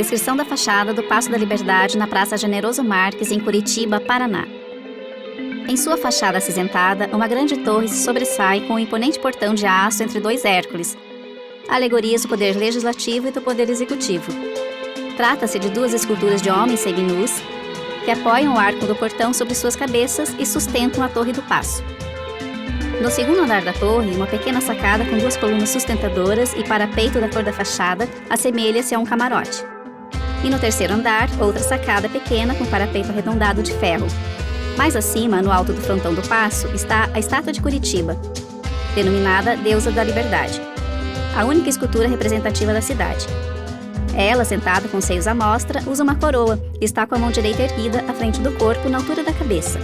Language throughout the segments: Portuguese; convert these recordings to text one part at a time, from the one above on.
Descrição da fachada do Paço da Liberdade na Praça Generoso Marques, em Curitiba, Paraná. Em sua fachada acinzentada, uma grande torre se sobressai com um imponente portão de aço entre dois Hércules, alegorias do poder legislativo e do poder executivo. Trata-se de duas esculturas de homens seminus que apoiam o arco do portão sobre suas cabeças e sustentam a torre do paço. No segundo andar da torre, uma pequena sacada com duas colunas sustentadoras e parapeito da cor da fachada assemelha-se a um camarote. E no terceiro andar, outra sacada pequena com parapeito arredondado de ferro. Mais acima, no alto do frontão do paço, está a estátua de Curitiba, denominada Deusa da Liberdade, a única escultura representativa da cidade. Ela, sentada com os seios à mostra, usa uma coroa e está com a mão direita erguida à frente do corpo, na altura da cabeça.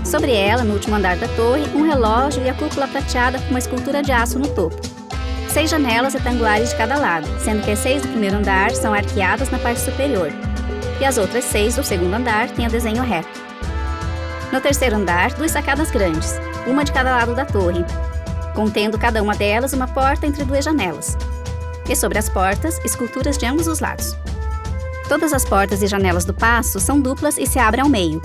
Sobre ela, no último andar da torre, um relógio e a cúpula prateada com uma escultura de aço no topo. 6 janelas retangulares de cada lado, sendo que as 6 do primeiro andar são arqueadas na parte superior, e as outras 6 do segundo andar têm o desenho reto. No terceiro andar, 2 sacadas grandes, uma de cada lado da torre, contendo cada uma delas uma porta entre 2 janelas. E sobre as portas, esculturas de ambos os lados. Todas as portas e janelas do paço são duplas e se abrem ao meio.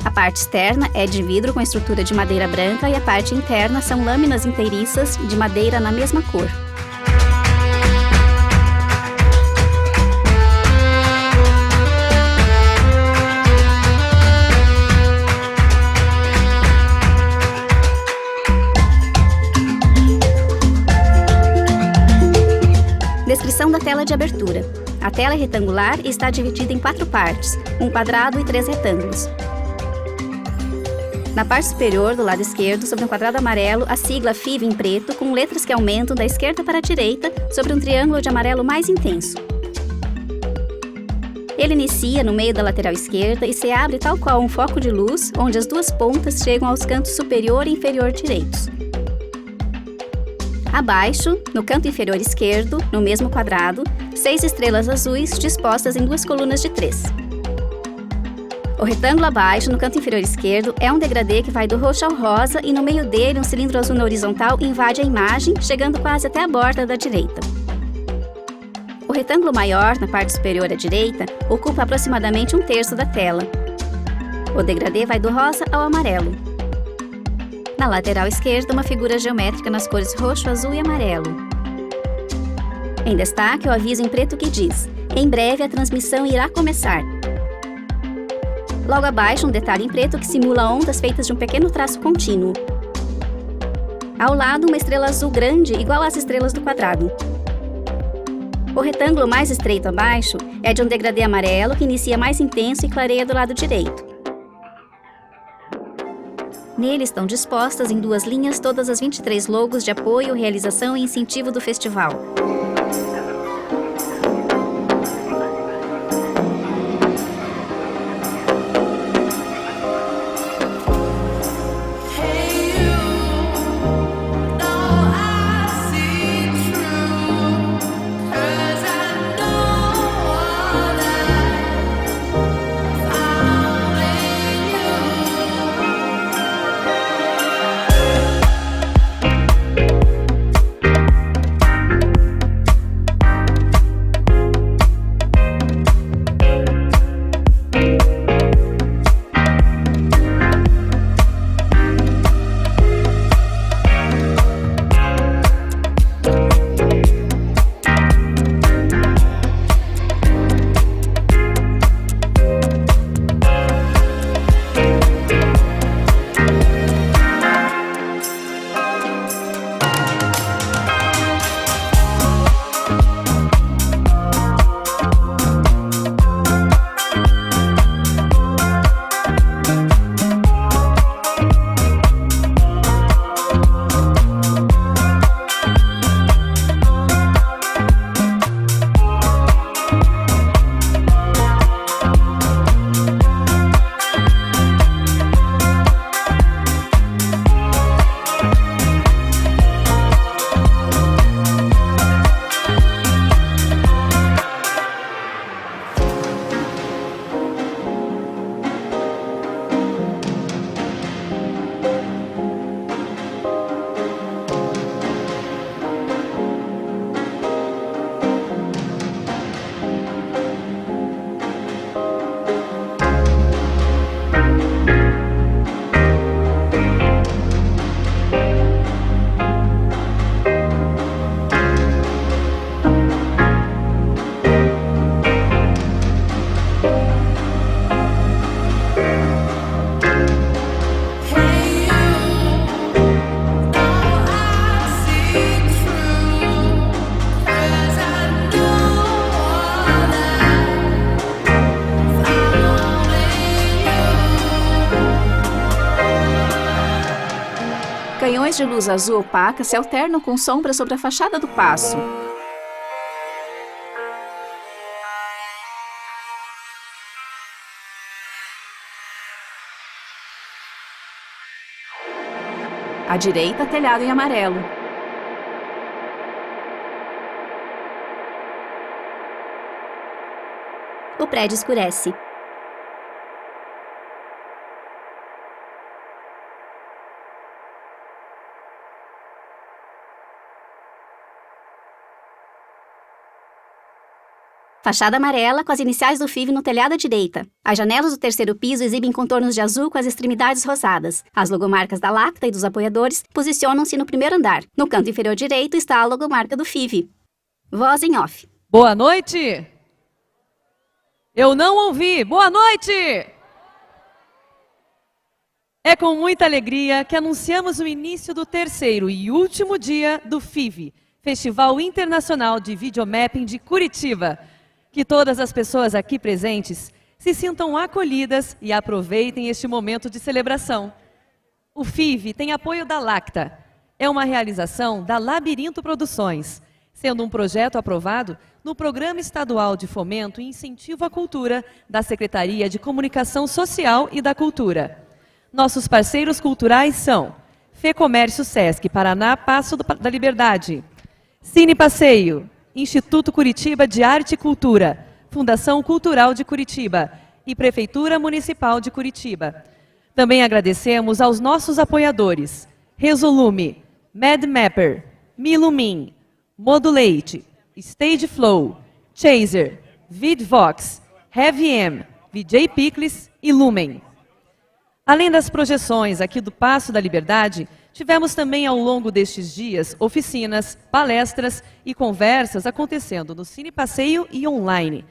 A parte externa é de vidro com estrutura de madeira branca e a parte interna são lâminas inteiriças de madeira na mesma cor. Descrição da tela de abertura. A tela é retangular e está dividida em 4 partes, um quadrado e 3 retângulos. Na parte superior, do lado esquerdo, sobre um quadrado amarelo, a sigla FIV em preto, com letras que aumentam da esquerda para a direita, sobre um triângulo de amarelo mais intenso. Ele inicia no meio da lateral esquerda e se abre tal qual um foco de luz, onde as 2 pontas chegam aos cantos superior e inferior direitos. Abaixo, no canto inferior esquerdo, no mesmo quadrado, 6 estrelas azuis dispostas em 2 colunas de 3. O retângulo abaixo, no canto inferior esquerdo, é um degradê que vai do roxo ao rosa e no meio dele um cilindro azul na horizontal invade a imagem, chegando quase até a borda da direita. O retângulo maior, na parte superior à direita, ocupa aproximadamente 1/3 da tela. O degradê vai do rosa ao amarelo. Na lateral esquerda, uma figura geométrica nas cores roxo, azul e amarelo. Em destaque, o aviso em preto que diz: "Em breve a transmissão irá começar". Logo abaixo, um detalhe em preto que simula ondas feitas de um pequeno traço contínuo. Ao lado, uma estrela azul grande, igual às estrelas do quadrado. O retângulo mais estreito abaixo é de um degradê amarelo que inicia mais intenso e clareia do lado direito. Nele estão dispostas em 2 linhas todas as 23 logos de apoio, realização e incentivo do festival. canhões de luz azul opaca se alternam com sombras sobre a fachada do paço. À direita, telhado em amarelo. O prédio escurece. Fachada amarela com as iniciais do FIV no telhado à direita. As janelas do terceiro piso exibem contornos de azul com as extremidades rosadas. As logomarcas da Lacta e dos apoiadores posicionam-se no primeiro andar. No canto inferior direito está a logomarca do FIV. Voz em off. Boa noite! Eu não ouvi. Boa noite! É com muita alegria que anunciamos o início do terceiro e último dia do FIV, Festival Internacional de Videomapping de Curitiba. Que todas as pessoas aqui presentes se sintam acolhidas e aproveitem este momento de celebração. O FIV tem apoio da Lacta. É uma realização da Labirinto Produções, sendo um projeto aprovado no Programa Estadual de Fomento e Incentivo à Cultura da Secretaria de Comunicação Social e da Cultura. Nossos parceiros culturais são FEComércio Sesc Paraná Passo da Liberdade, Cine Passeio, Instituto Curitiba de Arte e Cultura, Fundação Cultural de Curitiba e Prefeitura Municipal de Curitiba. Também agradecemos aos nossos apoiadores, Resolume, MadMapper, Milumin, Modulate, Stage Flow, Chaser, VidVox, HeavyM, VJ Picles e Lumen. Além das projeções aqui do Paço da Liberdade, tivemos também ao longo destes dias oficinas, palestras e conversas acontecendo no Cine Passeio e online.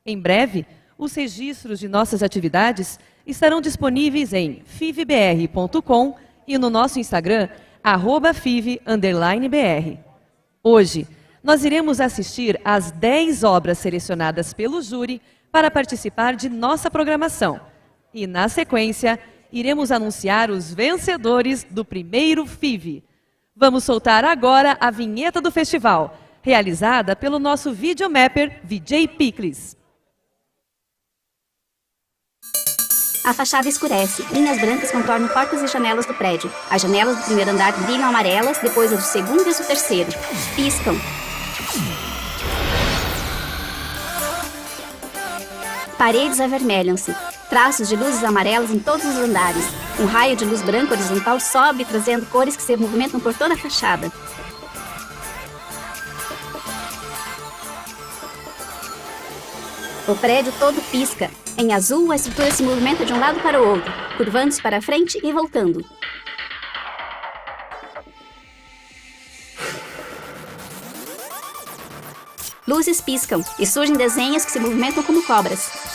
Em breve, os registros de nossas atividades estarão disponíveis em fivbr.com e no nosso Instagram, @fiv_br. Hoje, nós iremos assistir às 10 obras selecionadas pelo júri para participar de nossa programação. E, na sequência, iremos anunciar os vencedores do primeiro FIV. Vamos soltar agora a vinheta do festival, realizada pelo nosso videomapper VJ Picles. A fachada escurece. Linhas brancas contornam portas e janelas do prédio. As janelas do primeiro andar brilham amarelas, depois as do segundo e as do terceiro. Piscam. Paredes avermelham-se. Traços de luzes amarelas em todos os andares. Um raio de luz branca horizontal sobe, trazendo cores que se movimentam por toda a fachada. O prédio todo pisca. Em azul, a estrutura se movimenta de um lado para o outro, curvando-se para frente e voltando. Luzes piscam e surgem desenhos que se movimentam como cobras.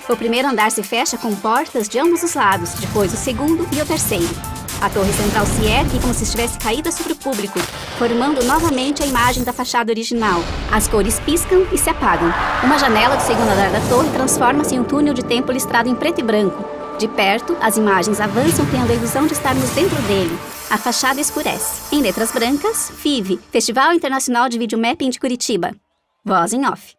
O primeiro andar se fecha com portas de ambos os lados, depois o segundo e o terceiro. A torre central se ergue como se estivesse caída sobre o público, formando novamente a imagem da fachada original. As cores piscam e se apagam. Uma janela do segundo andar da torre transforma-se em um túnel de tempo listrado em preto e branco. De perto, as imagens avançam tendo a ilusão de estarmos dentro dele. A fachada escurece. Em letras brancas, FIV, Festival Internacional de Videomapping de Curitiba. Voz em off.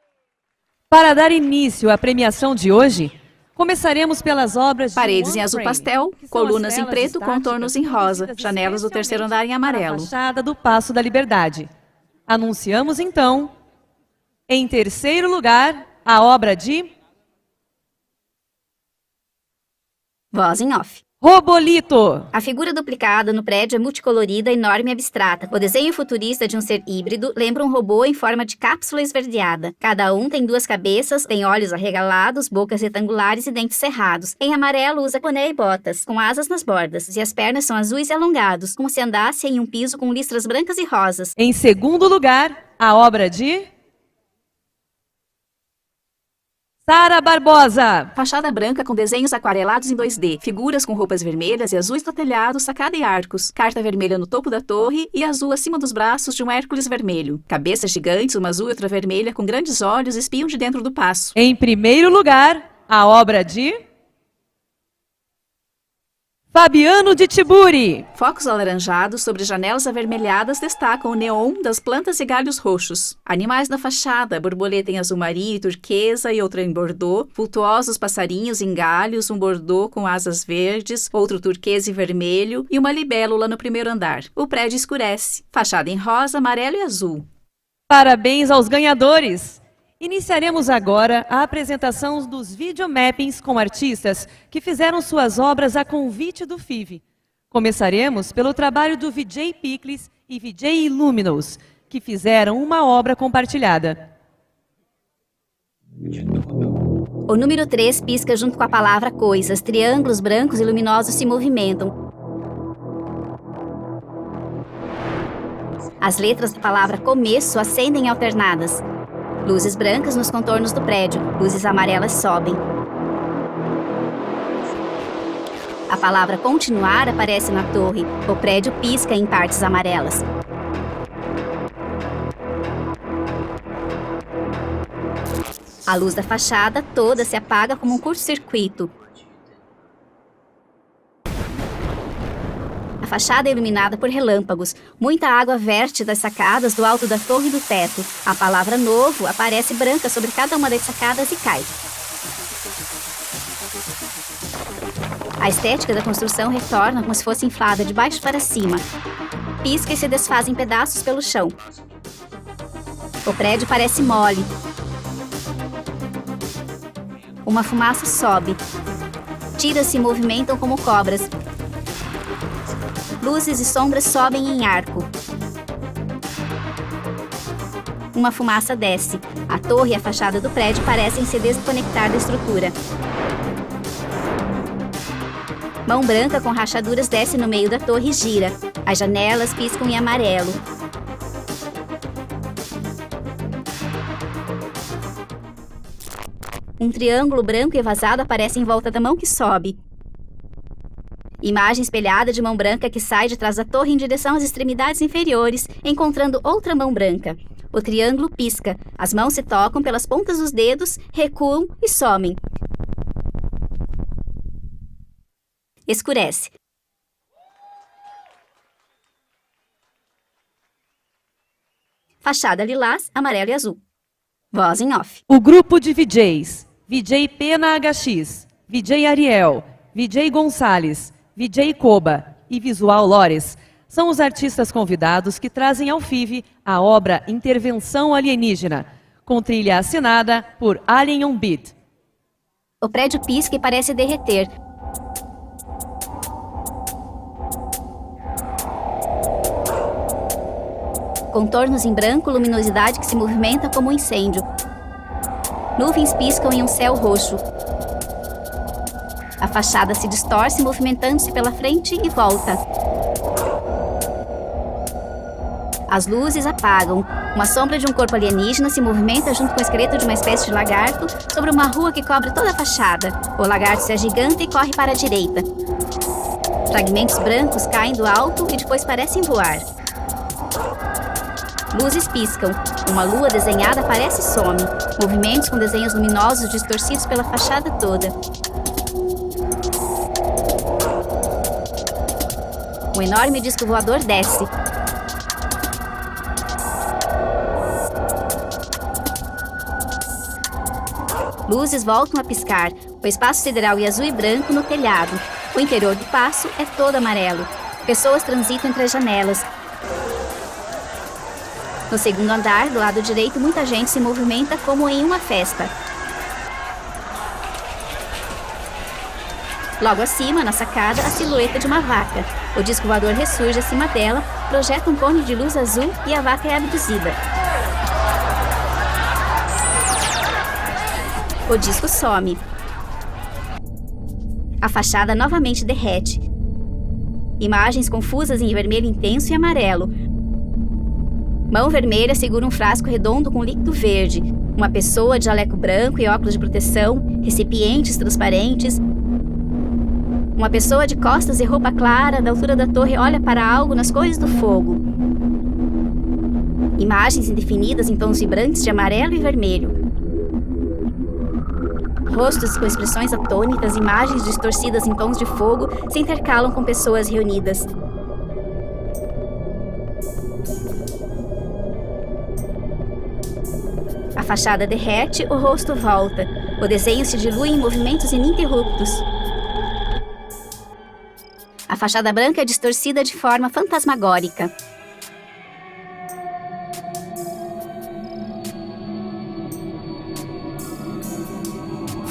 Para dar início à premiação de hoje, começaremos pelas obras de Paredes One em azul Frame, pastel, que são colunas as em telas preto, estáticas contornos em rosa, produzidas janelas do terceiro andar em especialmente amarelo. para a fachada do Paço da Liberdade. Anunciamos então, em terceiro lugar, a obra de Voz em off. Robolito. A figura duplicada no prédio é multicolorida, enorme e abstrata. O desenho futurista de um ser híbrido lembra um robô em forma de cápsula esverdeada. Cada um tem 2 cabeças, tem olhos arregalados, bocas retangulares e dentes cerrados. Em amarelo usa boné e botas, com asas nas bordas, e as pernas são azuis e alongados, como se andasse em um piso com listras brancas e rosas. Em segundo lugar, a obra de Sara Barbosa. Fachada branca com desenhos aquarelados em 2D, figuras com roupas vermelhas e azuis no telhado, sacada e arcos, carta vermelha no topo da torre e azul acima dos braços de um Hércules vermelho. Cabeças gigantes, uma azul e outra vermelha, com grandes olhos, espiam de dentro do paço. Em primeiro lugar, a obra de Fabiano de Tiburi. Focos alaranjados sobre janelas avermelhadas destacam o neon das plantas e galhos roxos. Animais na fachada, borboleta em azul marinho e turquesa e outra em bordô, vultuosos passarinhos em galhos, um bordô com asas verdes, outro turquesa e vermelho e uma libélula no primeiro andar. O prédio escurece. Fachada em rosa, amarelo e azul. Parabéns aos ganhadores! Iniciaremos agora a apresentação dos videomappings com artistas que fizeram suas obras a convite do FIV. Começaremos pelo trabalho do VJ Picles e VJ Illuminous, que fizeram uma obra compartilhada. O número 3 pisca junto com a palavra coisas. Triângulos brancos e luminosos se movimentam. As letras da palavra começo acendem alternadas. Luzes brancas nos contornos do prédio, luzes amarelas sobem. A palavra continuar aparece na torre, o prédio pisca em partes amarelas. A luz da fachada toda se apaga como um curto-circuito. A fachada é iluminada por relâmpagos. Muita água verte das sacadas do alto da torre e do teto. A palavra novo aparece branca sobre cada uma das sacadas e cai. A estética da construção retorna como se fosse inflada de baixo para cima. Pisca e se desfaz em pedaços pelo chão. O prédio parece mole. Uma fumaça sobe. Tiras se movimentam como cobras. Luzes e sombras sobem em arco. Uma fumaça desce. A torre e a fachada do prédio parecem se desconectar da estrutura. Mão branca com rachaduras desce no meio da torre e gira. As janelas piscam em amarelo. Um triângulo branco e vazado aparece em volta da mão que sobe. Imagem espelhada de mão branca que sai de trás da torre em direção às extremidades inferiores, encontrando outra mão branca. O triângulo pisca. As mãos se tocam pelas pontas dos dedos, recuam e somem. Escurece. Fachada lilás, amarelo e azul. Voz em off. O grupo de VJs, VJ Pena HX, VJ Ariel, VJ Gonçalves, VJ Koba e Visual Lores são os artistas convidados que trazem ao FIV a obra Intervenção Alienígena, com trilha assinada por Alien on Beat. O prédio pisca e parece derreter. Contornos em branco, luminosidade que se movimenta como um incêndio. Nuvens piscam em um céu roxo. A fachada se distorce, movimentando-se pela frente e volta. As luzes apagam. Uma sombra de um corpo alienígena se movimenta junto com o esqueleto de uma espécie de lagarto sobre uma rua que cobre toda a fachada. O lagarto se agiganta e corre para a direita. Fragmentos brancos caem do alto e depois parecem voar. Luzes piscam. Uma lua desenhada aparece e some. Movimentos com desenhos luminosos distorcidos pela fachada toda. Um enorme disco voador desce. Luzes voltam a piscar. O espaço sideral e azul e branco no telhado. O interior do paço é todo amarelo. Pessoas transitam entre as janelas. No segundo andar, do lado direito, muita gente se movimenta como em uma festa. Logo acima, na sacada, a silhueta de uma vaca. O disco voador ressurge acima dela, projeta um cone de luz azul e a vaca é abduzida. O disco some. A fachada novamente derrete. Imagens confusas em vermelho intenso e amarelo. Mão vermelha segura um frasco redondo com líquido verde. Uma pessoa de jaleco branco e óculos de proteção, recipientes transparentes. Uma pessoa de costas e roupa clara, da altura da torre, olha para algo nas cores do fogo. Imagens indefinidas em tons vibrantes de amarelo e vermelho. Rostos com expressões atônitas, imagens distorcidas em tons de fogo, se intercalam com pessoas reunidas. A fachada derrete, o rosto volta. O desenho se dilui em movimentos ininterruptos. A fachada branca é distorcida de forma fantasmagórica.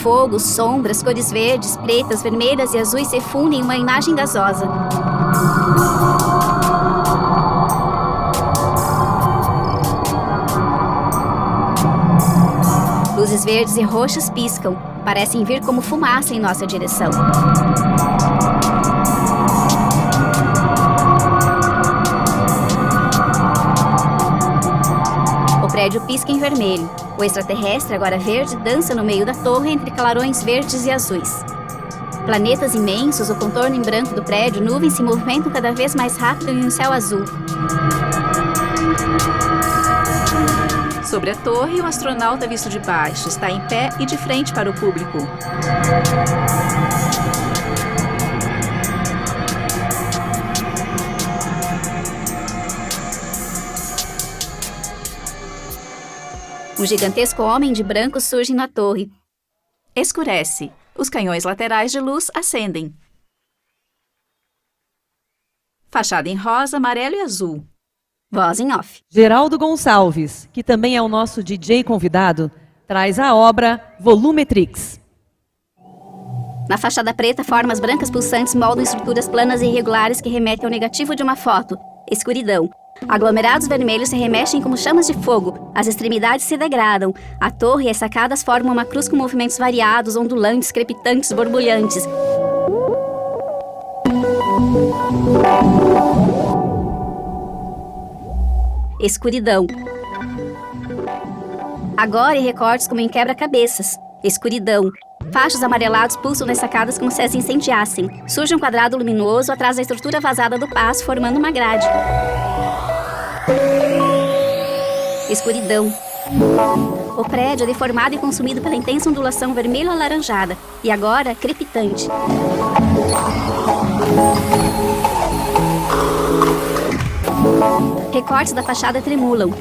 Fogo, sombras, cores verdes, pretas, vermelhas e azuis se fundem em uma imagem gasosa. Luzes verdes e roxas piscam, parecem vir como fumaça em nossa direção. O prédio pisca em vermelho. O extraterrestre, agora verde, dança no meio da torre entre clarões verdes e azuis. Planetas imensos, o contorno em branco do prédio, nuvens se movimentam cada vez mais rápido em um céu azul. Sobre a torre, um astronauta visto de baixo está em pé e de frente para o público. Um gigantesco homem de branco surge na torre. Escurece. Os canhões laterais de luz acendem. Fachada em rosa, amarelo e azul. Voz em off. Geraldo Gonçalves, que também é o nosso DJ convidado, traz a obra Volumetrix. Na fachada preta, formas brancas pulsantes moldam estruturas planas e irregulares que remetem ao negativo de uma foto. Escuridão. Aglomerados vermelhos se remexem como chamas de fogo. As extremidades se degradam. A torre e as sacadas formam uma cruz com movimentos variados, ondulantes, crepitantes, borbulhantes. Escuridão. Agora em recortes como em quebra-cabeças. Escuridão. Fachos amarelados pulsam nas sacadas como se as incendiassem. Surge um quadrado luminoso atrás da estrutura vazada do paço, formando uma grade. Escuridão. O prédio é deformado e consumido pela intensa ondulação vermelho-alaranjada. E agora, crepitante. Recortes da fachada tremulam.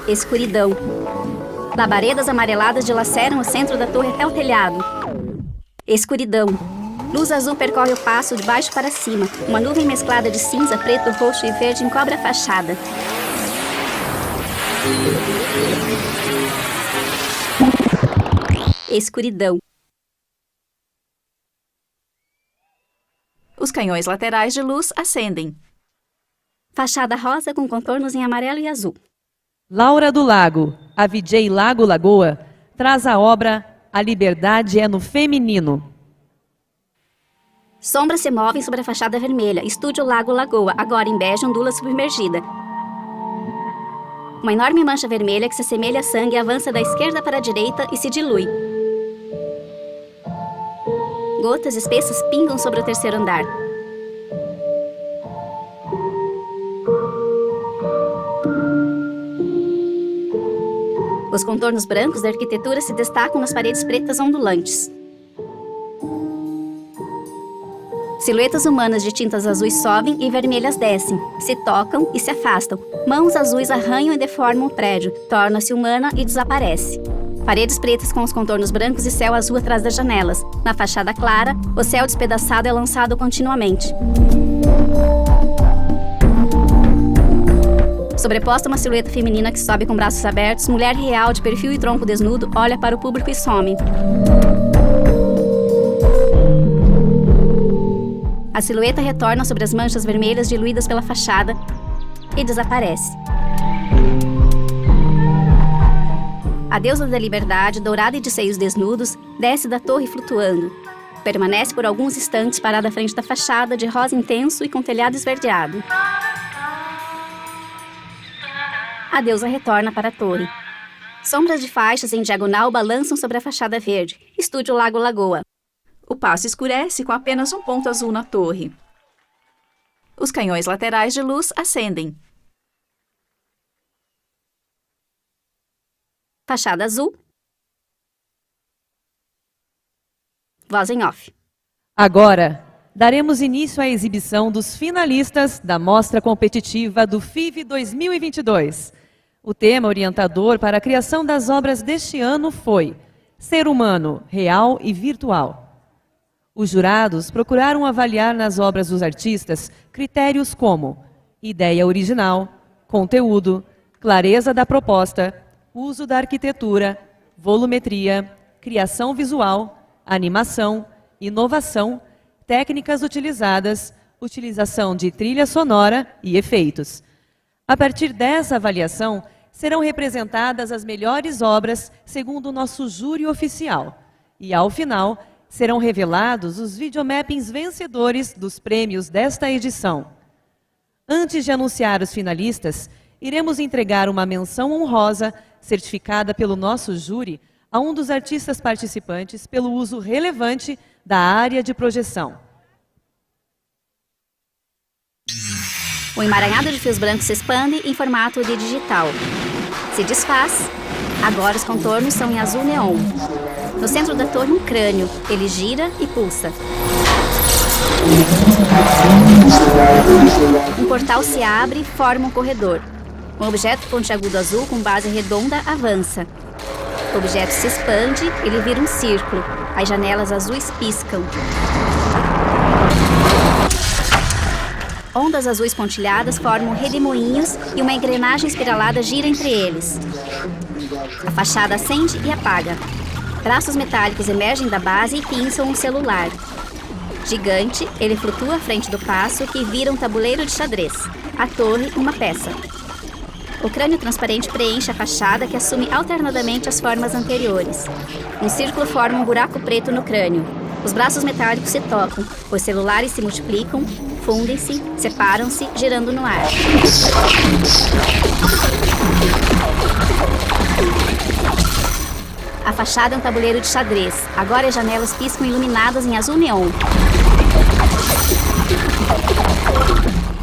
Escuridão. Labaredas amareladas dilaceram o centro da torre até o telhado. Escuridão. Luz azul percorre o paço de baixo para cima. Uma nuvem mesclada de cinza, preto, roxo e verde encobre a fachada. Escuridão. Os canhões laterais de luz acendem. Fachada rosa com contornos em amarelo e azul. Laura do Lago, a VJ Lago Lagoa, traz a obra A Liberdade é no Feminino. Sombras se movem sobre a fachada vermelha. Estúdio Lago Lagoa, agora em bege, ondula submergida. Uma enorme mancha vermelha que se assemelha a sangue avança da esquerda para a direita e se dilui. Gotas espessas pingam sobre o terceiro andar. Os contornos brancos da arquitetura se destacam nas paredes pretas ondulantes. Silhuetas humanas de tintas azuis sobem e vermelhas descem, se tocam e se afastam. Mãos azuis arranham e deformam o prédio, torna-se humana e desaparece. Paredes pretas com os contornos brancos e céu azul atrás das janelas. Na fachada clara, o céu despedaçado é lançado continuamente. Sobreposta uma silhueta feminina que sobe com braços abertos, mulher real de perfil e tronco desnudo olha para o público e some. A silhueta retorna sobre as manchas vermelhas diluídas pela fachada e desaparece. A deusa da liberdade, dourada e de seios desnudos, desce da torre flutuando. Permanece por alguns instantes parada à frente da fachada, de rosa intenso e com telhado esverdeado. A deusa retorna para a torre. Sombras de faixas em diagonal balançam sobre a fachada verde. Estúdio Lago Lagoa. O paço escurece com apenas um ponto azul na torre. Os canhões laterais de luz acendem. Fachada azul. Voz em off. Agora, daremos início à exibição dos finalistas da Mostra Competitiva do FIV 2022. O tema orientador para a criação das obras deste ano foi Ser Humano, Real e Virtual. Os jurados procuraram avaliar nas obras dos artistas critérios como ideia original, conteúdo, clareza da proposta, uso da arquitetura, volumetria, criação visual, animação, inovação, técnicas utilizadas, utilização de trilha sonora e efeitos. A partir dessa avaliação, serão representadas as melhores obras segundo o nosso júri oficial. E, ao final, serão revelados os videomappings vencedores dos prêmios desta edição. Antes de anunciar os finalistas, iremos entregar uma menção honrosa, certificada pelo nosso júri, a um dos artistas participantes pelo uso relevante da área de projeção. O emaranhado de fios brancos se expande em formato de digital. Se desfaz. Agora os contornos são em azul neon. No centro da torre, um crânio. Ele gira e pulsa. Um portal se abre e forma um corredor. Um objeto pontiagudo azul com base redonda avança. O objeto se expande, ele vira um círculo. As janelas azuis piscam. Ondas azuis pontilhadas formam redemoinhos e uma engrenagem espiralada gira entre eles. A fachada acende e apaga. Braços metálicos emergem da base e pinçam um celular. Gigante, ele flutua à frente do passo que vira um tabuleiro de xadrez. A torre, uma peça. O crânio transparente preenche a fachada que assume alternadamente as formas anteriores. Um círculo forma um buraco preto no crânio. Os braços metálicos se tocam, os celulares se multiplicam, fundem-se, separam-se, girando no ar. A fachada é um tabuleiro de xadrez. Agora as janelas piscam iluminadas em azul neon.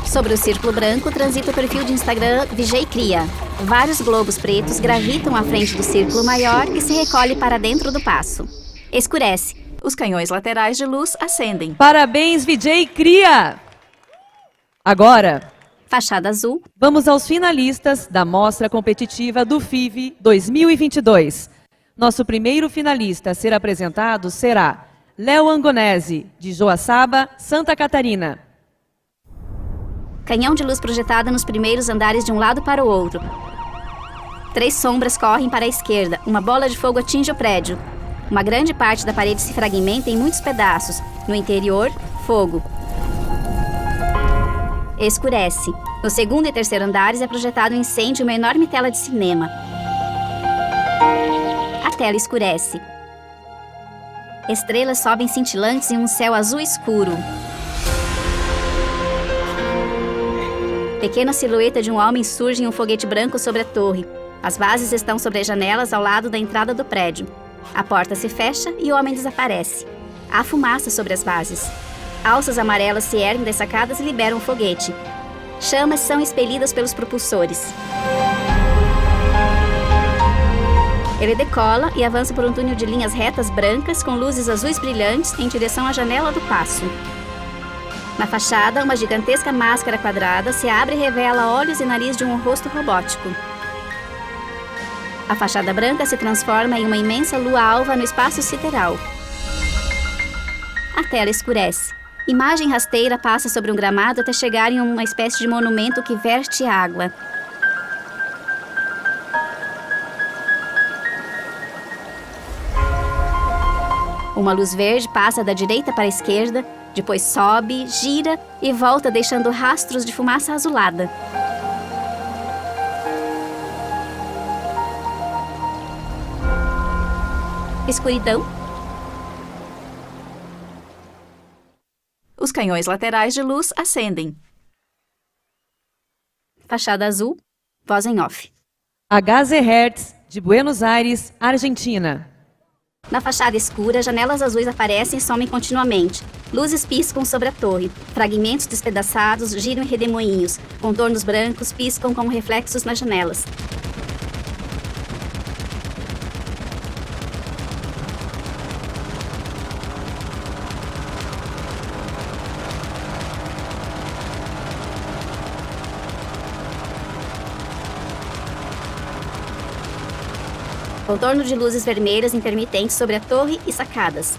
Sobre o círculo branco transita o perfil de Instagram Vijay Cria. Vários globos pretos gravitam à frente do círculo maior e se recolhe para dentro do passo. Escurece. Os canhões laterais de luz acendem. Parabéns, Vijay Cria! Agora, Fachada azul. Vamos aos finalistas da Mostra Competitiva do FIV 2022. Nosso primeiro finalista a ser apresentado será Léo Angonese, de Joaçaba, Santa Catarina. Canhão de luz projetada nos primeiros andares de um lado para o outro. 3 sombras correm para a esquerda. Uma bola de fogo atinge o prédio. Uma grande parte da parede se fragmenta em muitos pedaços. No interior, fogo. Escurece. No segundo e terceiro andares é projetado um incêndio em uma enorme tela de cinema. A tela escurece. Estrelas sobem cintilantes em um céu azul escuro. Pequena silhueta de um homem surge em um foguete branco sobre a torre. As bases estão sobre as janelas ao lado da entrada do prédio. A porta se fecha e o homem desaparece. Há fumaça sobre as bases. Alças amarelas se erguem das sacadas e liberam o foguete. Chamas são expelidas pelos propulsores. Ele decola e avança por um túnel de linhas retas brancas com luzes azuis brilhantes em direção à janela do passo. Na fachada, uma gigantesca máscara quadrada se abre e revela olhos e nariz de um rosto robótico. A fachada branca se transforma em uma imensa lua alva no espaço sideral. A tela escurece. Imagem rasteira passa sobre um gramado até chegar em uma espécie de monumento que verte água. Uma luz verde passa da direita para a esquerda, depois sobe, gira e volta deixando rastros de fumaça azulada. Escuridão. Os canhões laterais de luz acendem. Fachada azul. Voz em off. HZ Hertz, de Buenos Aires, Argentina. Na fachada escura, janelas azuis aparecem e somem continuamente. Luzes piscam sobre a torre. Fragmentos despedaçados giram em redemoinhos. Contornos brancos piscam como reflexos nas janelas. Contorno de luzes vermelhas intermitentes sobre a torre e sacadas.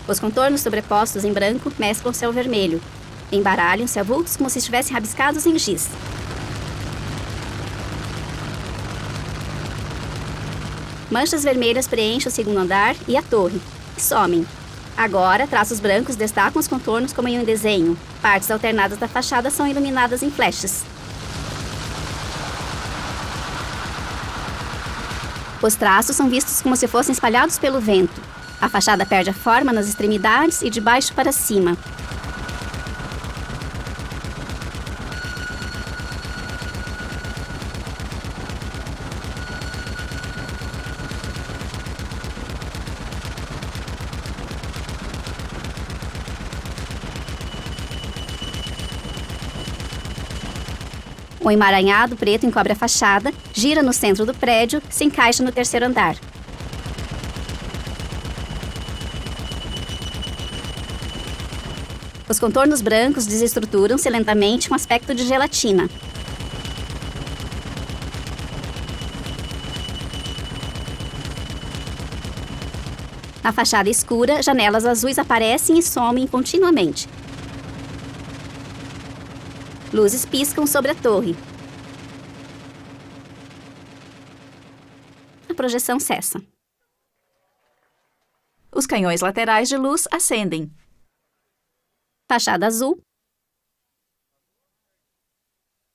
Os contornos sobrepostos em branco mesclam-se ao vermelho. Embaralham-se a vultos como se estivessem rabiscados em giz. Manchas vermelhas preenchem o segundo andar e a torre, e somem. Agora, traços brancos destacam os contornos como em um desenho. Partes alternadas da fachada são iluminadas em flashes. Os traços são vistos como se fossem espalhados pelo vento. A fachada perde a forma nas extremidades e de baixo para cima. O emaranhado preto encobre a fachada, gira no centro do prédio, se encaixa no terceiro andar. Os contornos brancos desestruturam-se lentamente com aspecto de gelatina. Na fachada escura, janelas azuis aparecem e somem continuamente. Luzes piscam sobre a torre. A projeção cessa. Os canhões laterais de luz acendem. Fachada azul.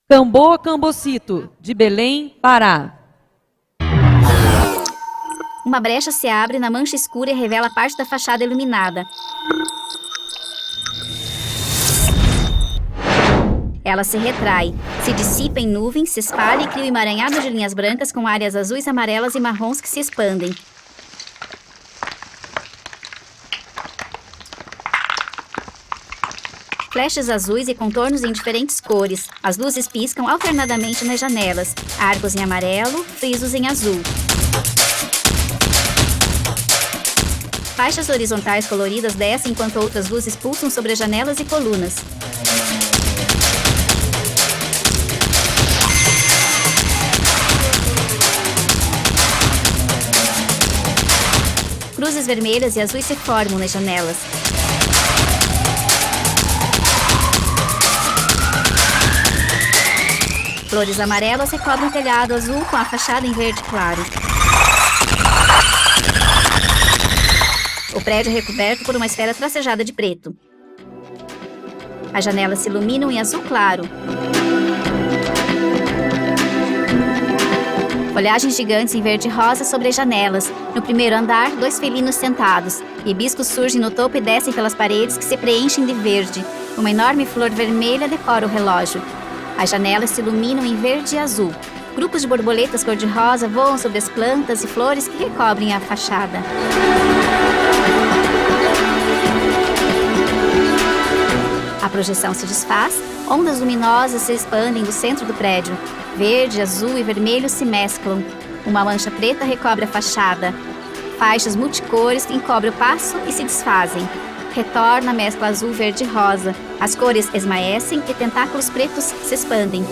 Camboa Cambocito, de Belém, Pará. Uma brecha se abre na mancha escura e revela parte da fachada iluminada. Ela se retrai, se dissipa em nuvens, se espalha e cria um emaranhado de linhas brancas com áreas azuis, amarelas e marrons que se expandem. Flashes azuis e contornos em diferentes cores. As luzes piscam alternadamente nas janelas. Arcos em amarelo, frisos em azul. Faixas horizontais coloridas descem enquanto outras luzes pulsam sobre as janelas e colunas. Cruzes vermelhas e azuis se formam nas janelas. Flores amarelas recobrem o telhado azul com a fachada em verde claro. O prédio é recoberto por uma esfera tracejada de preto. As janelas se iluminam em azul claro. Folhagens gigantes em verde e rosa sobre as janelas. No primeiro andar, 2 felinos sentados. Hibiscos surgem no topo e descem pelas paredes que se preenchem de verde. Uma enorme flor vermelha decora o relógio. As janelas se iluminam em verde e azul. Grupos de borboletas cor-de-rosa voam sobre as plantas e flores que recobrem a fachada. A projeção se desfaz, ondas luminosas se expandem do centro do prédio. Verde, azul e vermelho se mesclam. Uma mancha preta recobre a fachada. Faixas multicores encobrem o passo e se desfazem. Retorna a mescla azul, verde e rosa. As cores esmaecem e tentáculos pretos se expandem.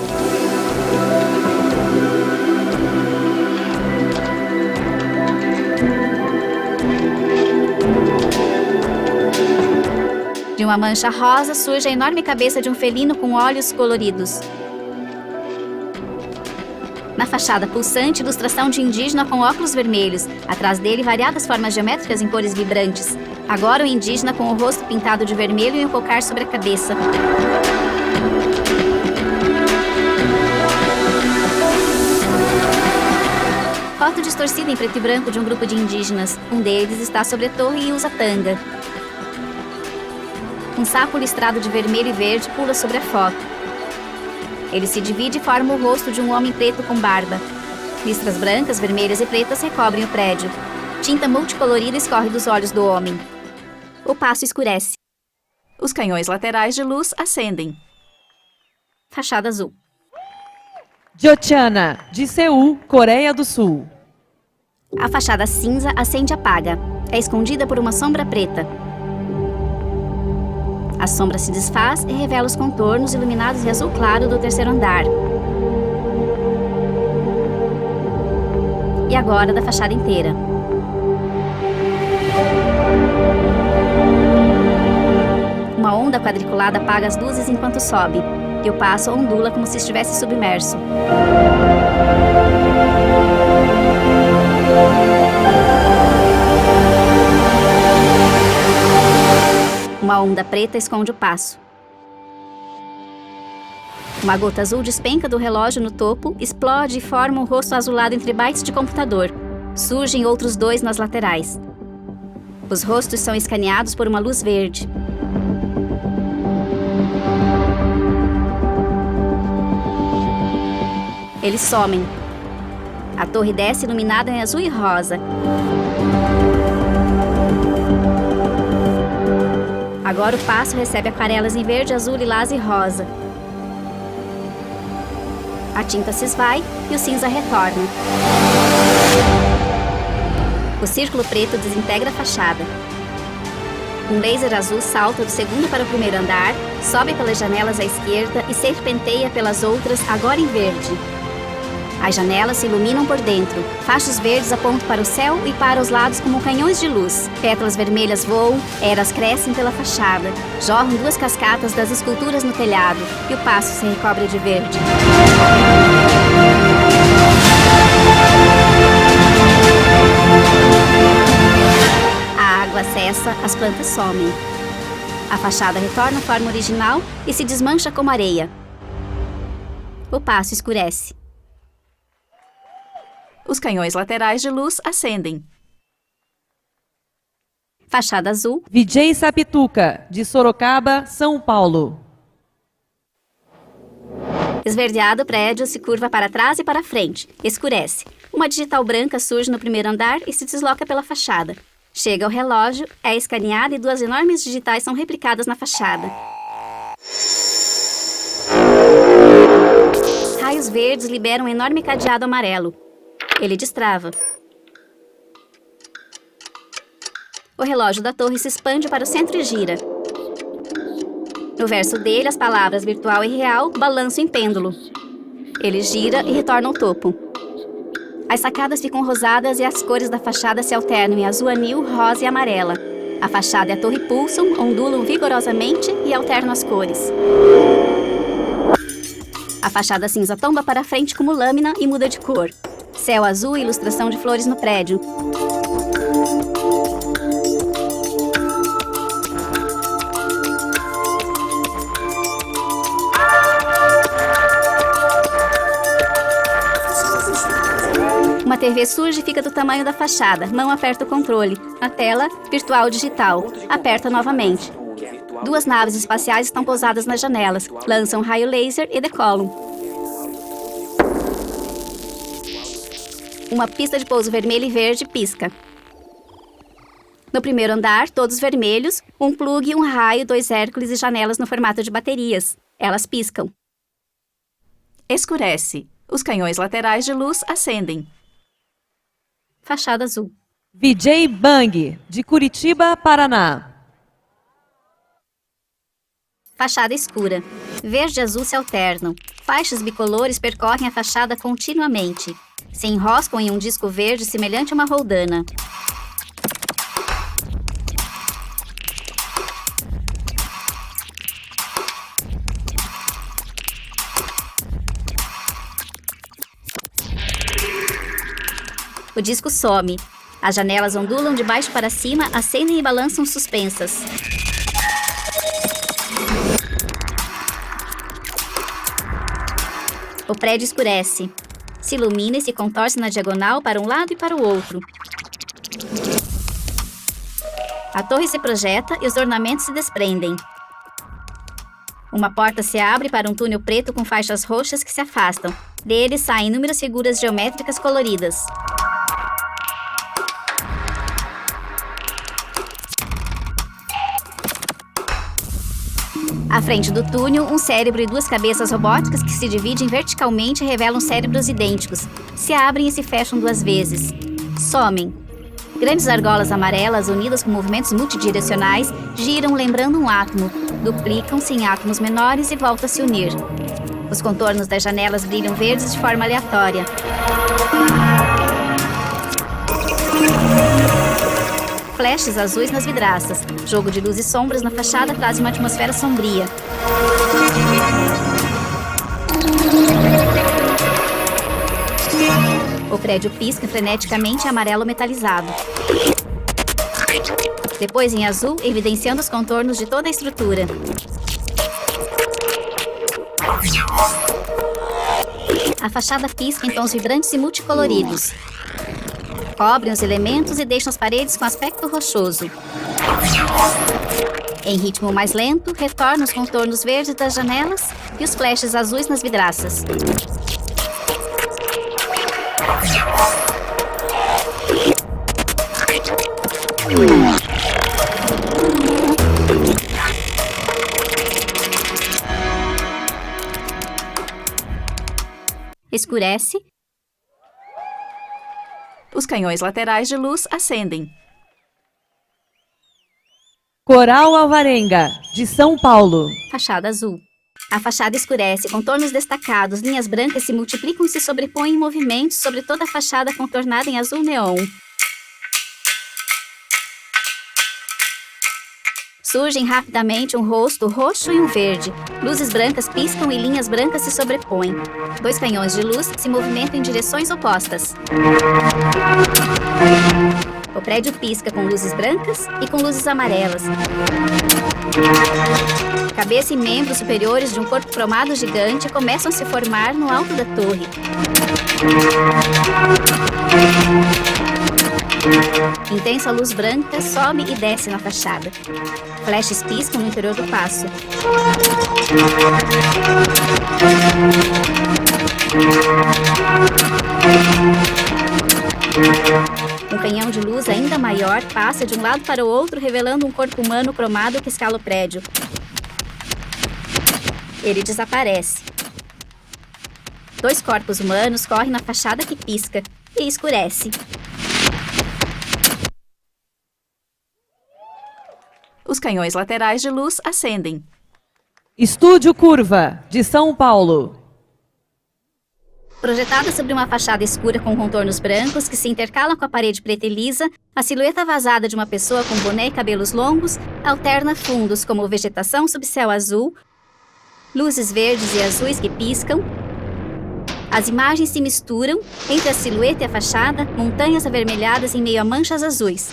De uma mancha rosa surge a enorme cabeça de um felino com olhos coloridos. Na fachada pulsante, ilustração de indígena com óculos vermelhos. Atrás dele, variadas formas geométricas em cores vibrantes. Agora o indígena com o rosto pintado de vermelho e um cocar sobre a cabeça. Foto distorcida em preto e branco de um grupo de indígenas. Um deles está sobre a torre e usa tanga. Um sapo listrado de vermelho e verde pula sobre a foto. Ele se divide e forma o rosto de um homem preto com barba. Listras brancas, vermelhas e pretas recobrem o prédio. Tinta multicolorida escorre dos olhos do homem. O passo escurece. Os canhões laterais de luz acendem. Fachada azul. Jyotiana, de Seul, Coreia do Sul. A fachada cinza acende e apaga. É escondida por uma sombra preta. A sombra se desfaz e revela os contornos iluminados em azul claro do terceiro andar. e agora da fachada inteira. Uma onda quadriculada apaga as luzes enquanto sobe, e o passo ondula como se estivesse submerso. Uma onda preta esconde o passo. Uma gota azul despenca do relógio no topo, explode e forma um rosto azulado entre bytes de computador. Surgem outros 2 nas laterais. Os rostos são escaneados por uma luz verde. Eles somem. A torre desce iluminada em azul e rosa. Agora o passo recebe aquarelas em verde, azul, lilás e rosa. A tinta se esvai e o cinza retorna. O círculo preto desintegra a fachada. Um laser azul salta do segundo para o primeiro andar, sobe pelas janelas à esquerda e serpenteia pelas outras, agora em verde. As janelas se iluminam por dentro. Fachos verdes apontam para o céu e para os lados como canhões de luz. Pétalas vermelhas voam, eras crescem pela fachada. Jorram 2 cascatas das esculturas no telhado e o passo se recobre de verde. A água cessa, as plantas somem. A fachada retorna à forma original e se desmancha como areia. O passo escurece. Os canhões laterais de luz acendem. Fachada azul. Vijay Sapituca, de Sorocaba, São Paulo. Esverdeado, o prédio se curva para trás e para frente. Escurece. Uma digital branca surge no primeiro andar e se desloca pela fachada. Chega ao relógio, é escaneada e 2 enormes digitais são replicadas na fachada. Raios verdes liberam um enorme cadeado amarelo. Ele destrava. O relógio da torre se expande para o centro e gira. No verso dele, as palavras virtual e real balançam em pêndulo. Ele gira e retorna ao topo. As sacadas ficam rosadas e as cores da fachada se alternam em azul anil, rosa e amarela. A fachada e a torre pulsam, ondulam vigorosamente e alternam as cores. A fachada cinza tomba para frente como lâmina e muda de cor. Céu azul e ilustração de flores no prédio. Uma TV surge e fica do tamanho da fachada. Mão aperta o controle. Na tela, virtual digital. Aperta novamente. 2 naves espaciais estão pousadas nas janelas. Lançam raio laser e decolam. Uma pista de pouso vermelha e verde pisca. No primeiro andar, todos vermelhos, um plugue, um raio, 2 Hércules e janelas no formato de baterias. Elas piscam. Escurece. Os canhões laterais de luz acendem. Fachada azul. Vijay Bang, de Curitiba, Paraná. Fachada escura. Verde e azul se alternam. Faixas bicolores percorrem a fachada continuamente. Se enroscam em um disco verde semelhante a uma roldana. O disco some. As janelas ondulam de baixo para cima, acendem e balançam suspensas. O prédio escurece. Se ilumina e se contorce na diagonal para um lado e para o outro. A torre se projeta e os ornamentos se desprendem. Uma porta se abre para um túnel preto com faixas roxas que se afastam. Dele saem inúmeras figuras geométricas coloridas. À frente do túnel, um cérebro e 2 cabeças robóticas que se dividem verticalmente revelam cérebros idênticos. Se abrem e se fecham 2 vezes. Somem. Grandes argolas amarelas, unidas com movimentos multidirecionais, giram lembrando um átomo. Duplicam-se em átomos menores e voltam a se unir. Os contornos das janelas brilham verdes de forma aleatória. Flashes azuis nas vidraças. Jogo de luz e sombras na fachada traz uma atmosfera sombria. O prédio pisca freneticamente em amarelo metalizado. Depois em azul, evidenciando os contornos de toda a estrutura. A fachada pisca em tons vibrantes e multicoloridos. Cobrem os elementos e deixam as paredes com aspecto rochoso. Em ritmo mais lento, retornam os contornos verdes das janelas e os flashes azuis nas vidraças. Escurece. Os canhões laterais de luz acendem. Coral Alvarenga, de São Paulo. Fachada azul. A fachada escurece, contornos destacados, linhas brancas se multiplicam e se sobrepõem em movimentos sobre toda a fachada contornada em azul neon. Surgem rapidamente um rosto roxo e um verde. Luzes brancas piscam e linhas brancas se sobrepõem. Dois canhões de luz se movimentam em direções opostas. O prédio pisca com luzes brancas e com luzes amarelas. Cabeça e membros superiores de um corpo cromado gigante começam a se formar no alto da torre. Intensa luz branca sobe e desce na fachada. Flashes piscam no interior do paço. Um canhão de luz ainda maior passa de um lado para o outro, revelando um corpo humano cromado que escala o prédio. Ele desaparece. Dois corpos humanos correm na fachada que pisca e escurece. Os canhões laterais de luz acendem. Estúdio Curva, de São Paulo. Projetada sobre uma fachada escura com contornos brancos que se intercalam com a parede preta e lisa, a silhueta vazada de uma pessoa com boné e cabelos longos alterna fundos como vegetação sob céu azul, luzes verdes e azuis que piscam. As imagens se misturam entre a silhueta e a fachada, montanhas avermelhadas em meio a manchas azuis.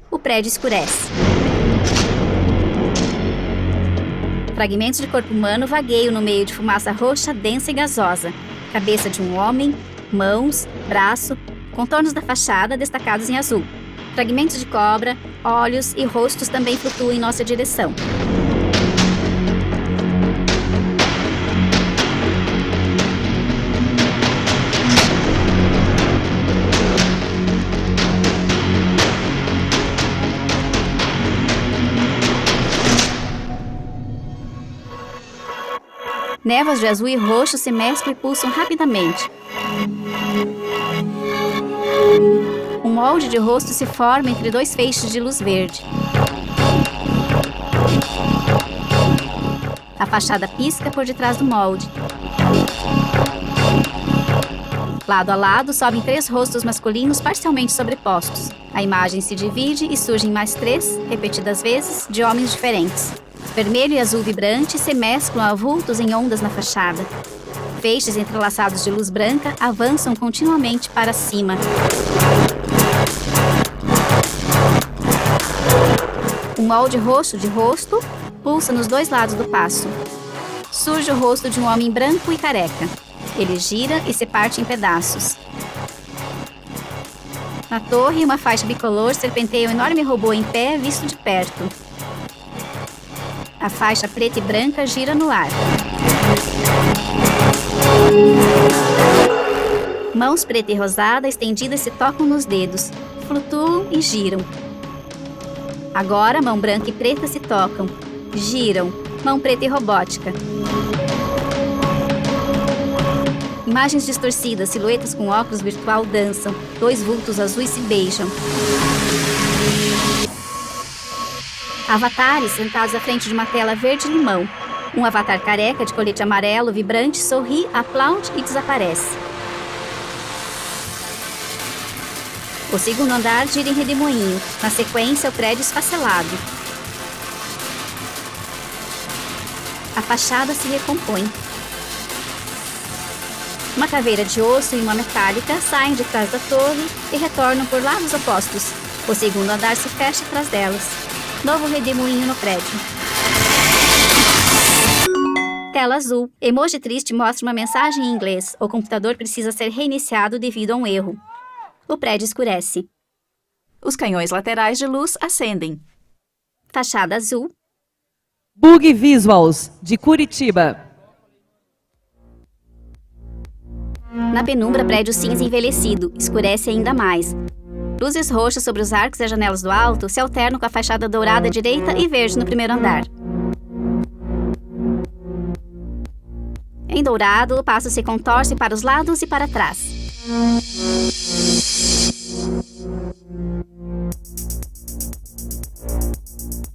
O prédio escurece. Fragmentos de corpo humano vagueiam no meio de fumaça roxa, densa e gasosa. Cabeça de um homem, mãos, braço, contornos da fachada destacados em azul. Fragmentos de cobra, olhos e rostos também flutuam em nossa direção. Névoas de azul e roxo se mesclam e pulsam rapidamente. Um molde de rosto se forma entre dois feixes de luz verde. A fachada pisca por detrás do molde. Lado a lado sobem três rostos masculinos parcialmente sobrepostos. A imagem se divide e surgem mais três, repetidas vezes, de homens diferentes. Vermelho e azul vibrante se mesclam a vultos em ondas na fachada. Feixes entrelaçados de luz branca avançam continuamente para cima. Um molde roxo de rosto pulsa nos dois lados do paço. Surge o rosto de um homem branco e careca. Ele gira e se parte em pedaços. Na torre, uma faixa bicolor serpenteia um enorme robô em pé visto de perto. A faixa preta e branca gira no ar. Mãos preta e rosada estendidas se tocam nos dedos, flutuam e giram. Agora, mão branca e preta se tocam, giram, mão preta e robótica. Imagens distorcidas, silhuetas com óculos virtual dançam, dois vultos azuis se beijam. Avatares sentados à frente de uma tela verde-limão. Um avatar careca de colete amarelo vibrante sorri, aplaude e desaparece. O segundo andar gira em redemoinho. Na sequência, o prédio esfacelado. A fachada se recompõe. Uma caveira de osso e uma metálica saem de trás da torre e retornam por lados opostos. O segundo andar se fecha atrás delas. Novo redemoinho no prédio. Tela azul. Emoji triste mostra uma mensagem em inglês. O computador precisa ser reiniciado devido a um erro. O prédio escurece. Os canhões laterais de luz acendem. Fachada azul. Bug Visuals, de Curitiba. Na penumbra, prédio cinza envelhecido. Escurece ainda mais. Luzes roxas sobre os arcos e as janelas do alto se alternam com a fachada dourada à direita e verde no primeiro andar. Em dourado, o passo se contorce para os lados e para trás.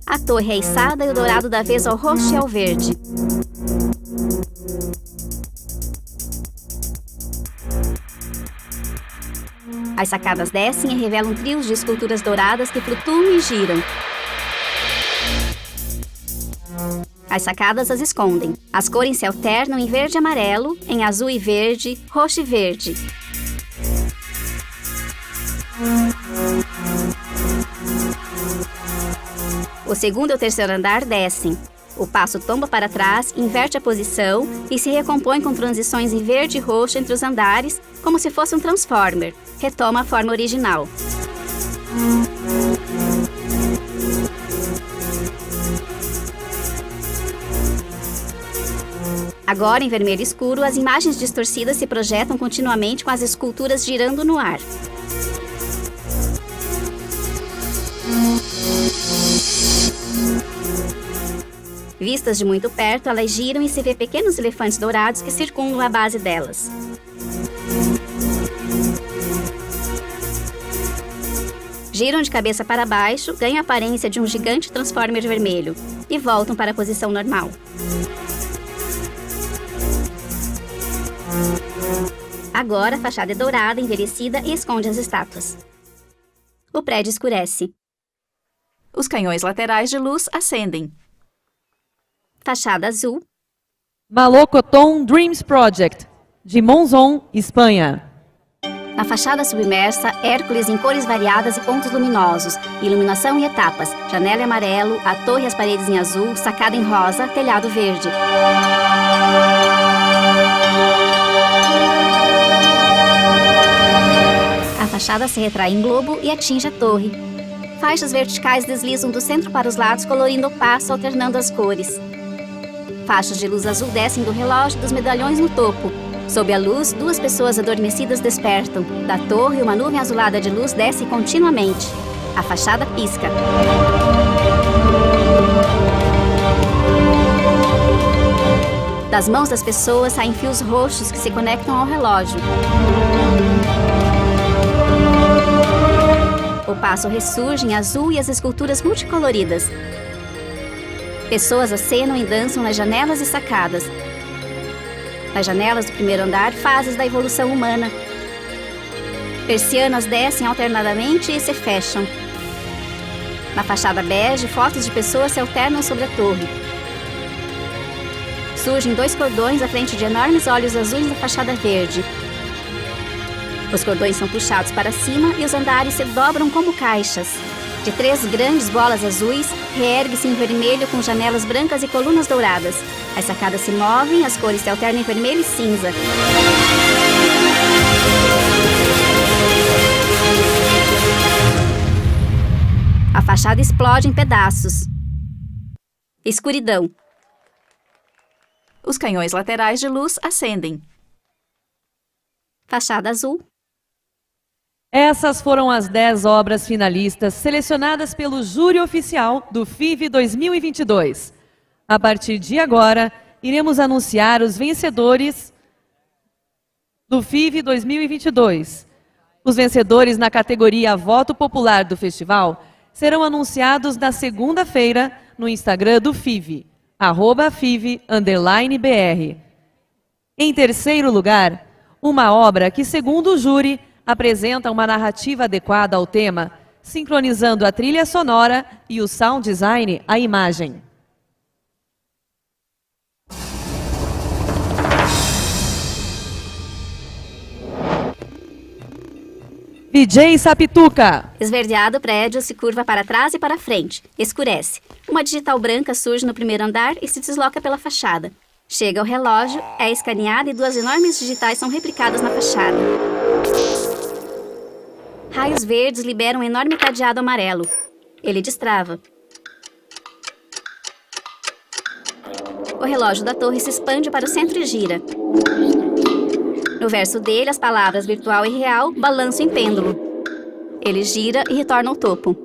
A torre é içada e o dourado dá vez ao roxo e ao verde. As sacadas descem e revelam trios de esculturas douradas que flutuam e giram. As sacadas as escondem. As cores se alternam em verde e amarelo, em azul e verde, roxo e verde. O segundo e o terceiro andar descem. O passo tomba para trás, inverte a posição e se recompõe com transições em verde e roxo entre os andares, como se fosse um transformer. Retoma a forma original. Agora, em vermelho escuro, as imagens distorcidas se projetam continuamente com as esculturas girando no ar. Vistas de muito perto, elas giram e se vê pequenos elefantes dourados que circundam a base delas. Giram de cabeça para baixo, ganham a aparência de um gigante transformer vermelho e voltam para a posição normal. Agora, a fachada é dourada, envelhecida e esconde as estátuas. O prédio escurece. Os canhões laterais de luz acendem. Fachada azul. Malocoton Dreams Project, de Monzón, Espanha. Na fachada submersa, Hércules em cores variadas e pontos luminosos, iluminação e etapas, janela em amarelo, a torre e as paredes em azul, sacada em rosa, telhado verde. A fachada se retrai em globo e atinge a torre. Faixas verticais deslizam do centro para os lados, colorindo o passo, alternando as cores. Faixas de luz azul descem do relógio dos medalhões no topo. Sob a luz, duas pessoas adormecidas despertam. Da torre, uma nuvem azulada de luz desce continuamente. A fachada pisca. Das mãos das pessoas saem fios roxos que se conectam ao relógio. O passo ressurge em azul e as esculturas multicoloridas. Pessoas acenam e dançam nas janelas e sacadas. Nas janelas do primeiro andar, fases da evolução humana. Persianas descem alternadamente e se fecham. Na fachada bege, fotos de pessoas se alternam sobre a torre. Surgem dois cordões à frente de enormes olhos azuis na fachada verde. Os cordões são puxados para cima e os andares se dobram como caixas. De três grandes bolas azuis, reergue-se em vermelho com janelas brancas e colunas douradas. As sacadas se movem, as cores se alternam em vermelho e cinza. A fachada explode em pedaços. Escuridão. Os canhões laterais de luz acendem. Fachada azul. Essas foram as 10 obras finalistas selecionadas pelo júri oficial do FIV 2022. A partir de agora, iremos anunciar os vencedores do FIV 2022. Os vencedores na categoria Voto Popular do Festival serão anunciados na segunda-feira no Instagram do FIV, @FIV_BR. Em terceiro lugar, uma obra que, segundo o júri, apresenta uma narrativa adequada ao tema, sincronizando a trilha sonora e o sound design à imagem. VJ Sapituca. Esverdeado, o prédio se curva para trás e para frente. Escurece. Uma digital branca surge no primeiro andar e se desloca pela fachada. Chega ao relógio, é escaneada e 2 enormes digitais são replicadas na fachada. Raios verdes liberam um enorme cadeado amarelo. Ele destrava. O relógio da torre se expande para o centro e gira. No verso dele, as palavras virtual e real balançam em pêndulo. Ele gira e retorna ao topo.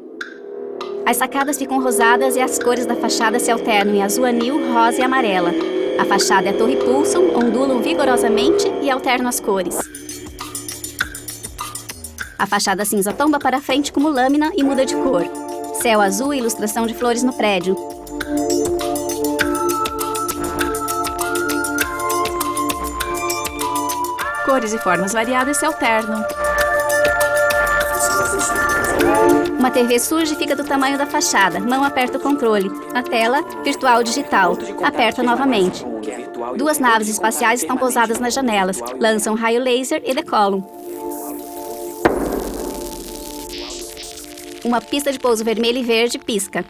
As sacadas ficam rosadas e as cores da fachada se alternam em azul anil, rosa e amarela. A fachada e a torre pulsam, ondulam vigorosamente e alternam as cores. A fachada cinza tomba para frente como lâmina e muda de cor. Céu azul e ilustração de flores no prédio. Cores e formas variadas se alternam. Uma TV surge e fica do tamanho da fachada. Mão aperta o controle. Na tela, virtual digital. Aperta novamente. 2 naves espaciais estão pousadas nas janelas. Lançam um raio laser e decolam. Uma pista de pouso vermelha e verde pisca.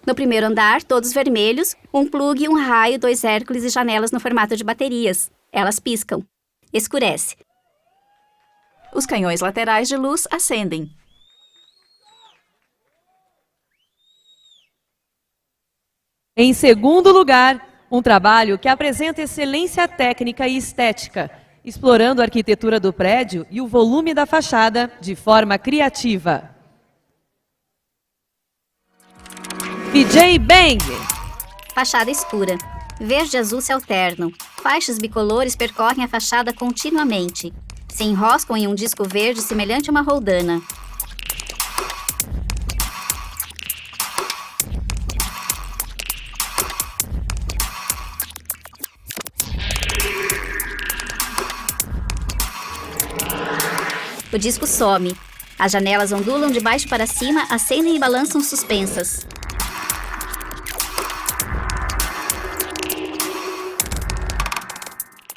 No primeiro andar, todos vermelhos, um plugue, um raio, 2 Hércules e janelas no formato de baterias. Elas piscam. Escurece. Os canhões laterais de luz acendem. Em segundo lugar, um trabalho que apresenta excelência técnica e estética, explorando a arquitetura do prédio e o volume da fachada de forma criativa. VJ Bang. Fachada escura. Verde e azul se alternam. Faixas bicolores percorrem a fachada continuamente. Se enroscam em um disco verde semelhante a uma roldana. O disco some. As janelas ondulam de baixo para cima, acendem e balançam suspensas.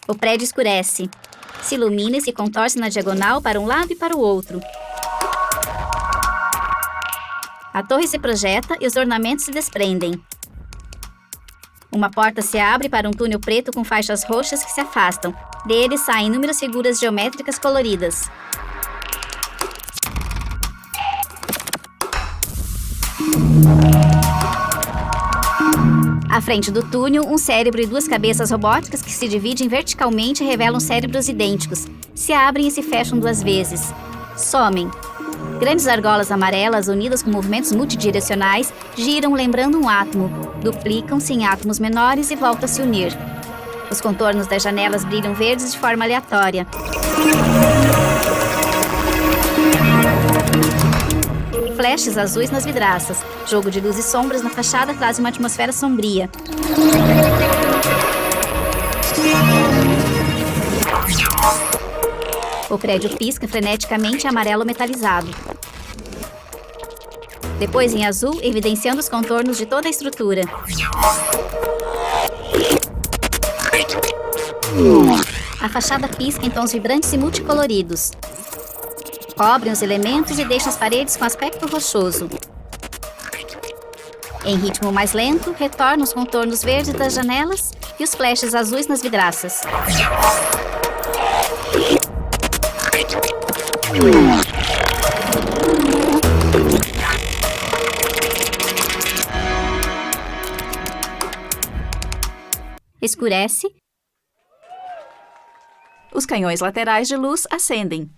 O prédio escurece. Se ilumina e se contorce na diagonal para um lado e para o outro. A torre se projeta e os ornamentos se desprendem. Uma porta se abre para um túnel preto com faixas roxas que se afastam. Dele saem inúmeras figuras geométricas coloridas. À frente do túnel, um cérebro e 2 cabeças robóticas que se dividem verticalmente revelam cérebros idênticos. Se abrem e se fecham 2 vezes. Somem. Grandes argolas amarelas, unidas com movimentos multidirecionais, giram lembrando um átomo. Duplicam-se em átomos menores e voltam a se unir. Os contornos das janelas brilham verdes de forma aleatória. Flashes azuis nas vidraças. Jogo de luz e sombras na fachada traz uma atmosfera sombria. O prédio pisca freneticamente amarelo metalizado. Depois em azul, evidenciando os contornos de toda a estrutura. A fachada pisca em tons vibrantes e multicoloridos. Cobrem os elementos e deixam as paredes com aspecto rochoso. Em ritmo mais lento, retornam os contornos verdes das janelas e os flashes azuis nas vidraças. Escurece. Os canhões laterais de luz acendem.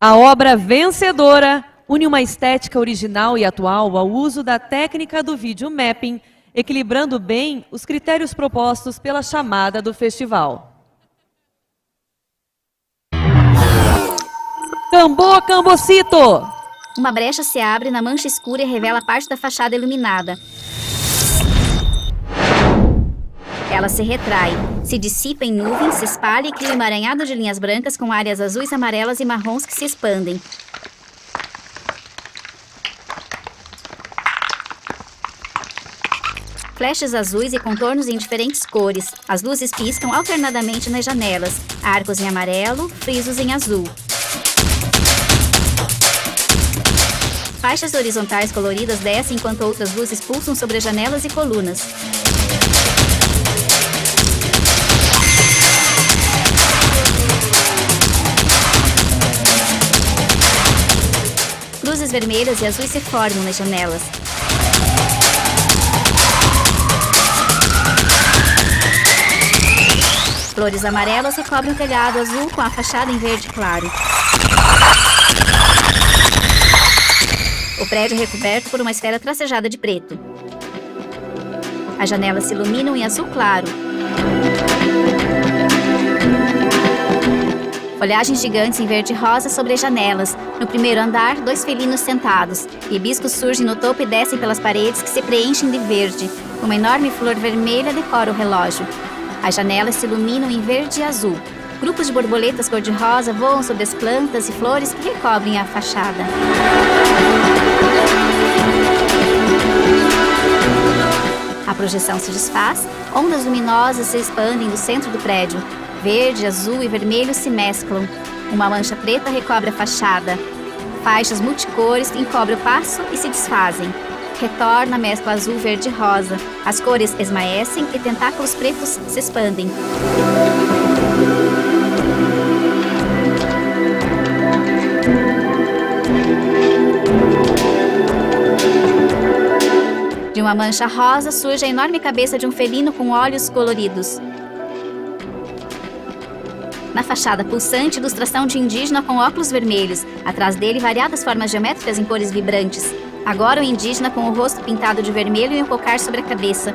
A obra vencedora une uma estética original e atual ao uso da técnica do videomapping, equilibrando bem os critérios propostos pela chamada do festival. Cambô Cambocito! Uma brecha se abre na mancha escura e revela parte da fachada iluminada. Ela se retrai, se dissipa em nuvens, se espalha e cria um emaranhado de linhas brancas com áreas azuis, amarelas e marrons que se expandem. Flechas azuis e contornos em diferentes cores. As luzes piscam alternadamente nas janelas, arcos em amarelo, frisos em azul. Faixas horizontais coloridas descem enquanto outras luzes pulsam sobre as janelas e colunas. Cruzes vermelhas e azuis se formam nas janelas. Flores amarelas recobrem o telhado azul com a fachada em verde claro. O prédio é recoberto por uma esfera tracejada de preto. As janelas se iluminam em azul claro. Folhagens gigantes em verde e rosa sobre as janelas. No primeiro andar, 2 felinos sentados. Hibiscos surgem no topo e descem pelas paredes que se preenchem de verde. Uma enorme flor vermelha decora o relógio. As janelas se iluminam em verde e azul. Grupos de borboletas cor-de-rosa voam sobre as plantas e flores que recobrem a fachada. A projeção se desfaz, ondas luminosas se expandem do centro do prédio. Verde, azul e vermelho se mesclam. Uma mancha preta recobre a fachada. Faixas multicores encobrem o passo e se desfazem. Retorna a mescla azul, verde e rosa. As cores esmaecem e tentáculos pretos se expandem. De uma mancha rosa surge a enorme cabeça de um felino com olhos coloridos. Na fachada pulsante, ilustração de indígena com óculos vermelhos. Atrás dele, variadas formas geométricas em cores vibrantes. Agora o indígena com o rosto pintado de vermelho e um cocar sobre a cabeça.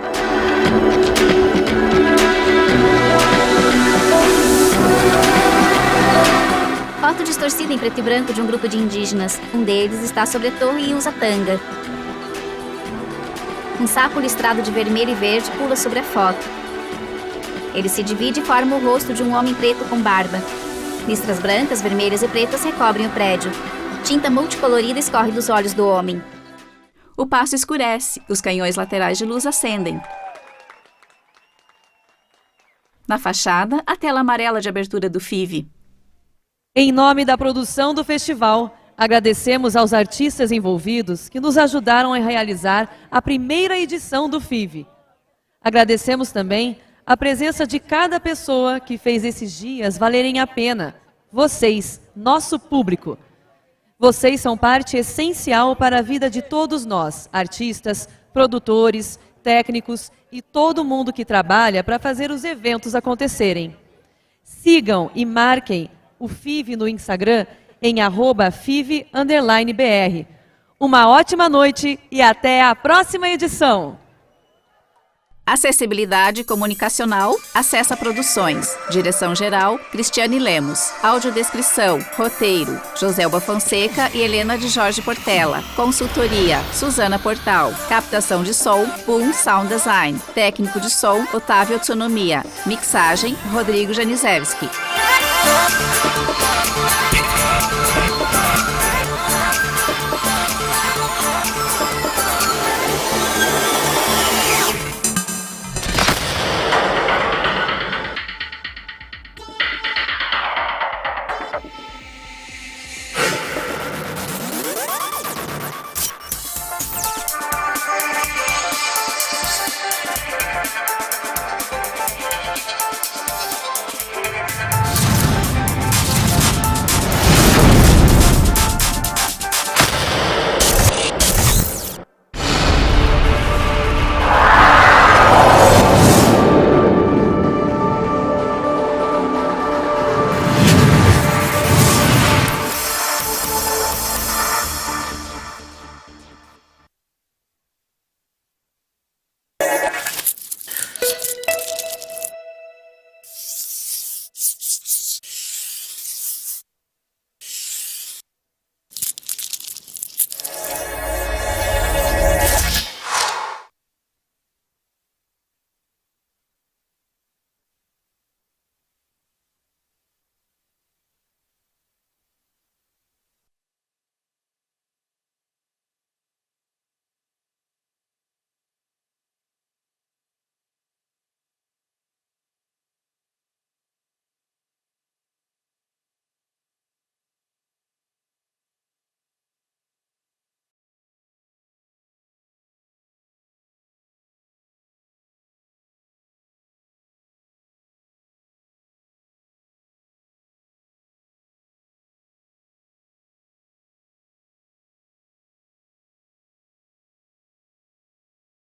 Foto distorcida em preto e branco de um grupo de indígenas. Um deles está sobre a torre e usa tanga. Um sapo listrado de vermelho e verde pula sobre a foto. Ele se divide e forma o rosto de um homem preto com barba. Listras brancas, vermelhas e pretas recobrem o prédio. Tinta multicolorida escorre dos olhos do homem. O passo escurece, os canhões laterais de luz acendem. Na fachada, a tela amarela de abertura do FIV. Em nome da produção do festival, agradecemos aos artistas envolvidos que nos ajudaram a realizar a primeira edição do FIV. Agradecemos também a presença de cada pessoa que fez esses dias valerem a pena. Vocês, nosso público. Vocês são parte essencial para a vida de todos nós, artistas, produtores, técnicos e todo mundo que trabalha para fazer os eventos acontecerem. Sigam e marquem o FIV no Instagram em @FIV_BR. Uma ótima noite e até a próxima edição! Acessibilidade comunicacional, Acessa Produções. Direção-geral, Cristiane Lemos. Audiodescrição, roteiro, Joselba Fonseca e Helena de Jorge Portela. Consultoria, Suzana Portal. Captação de som, Boom Sound Design. Técnico de som, Otávio Autonomia. Mixagem, Rodrigo Janizewski.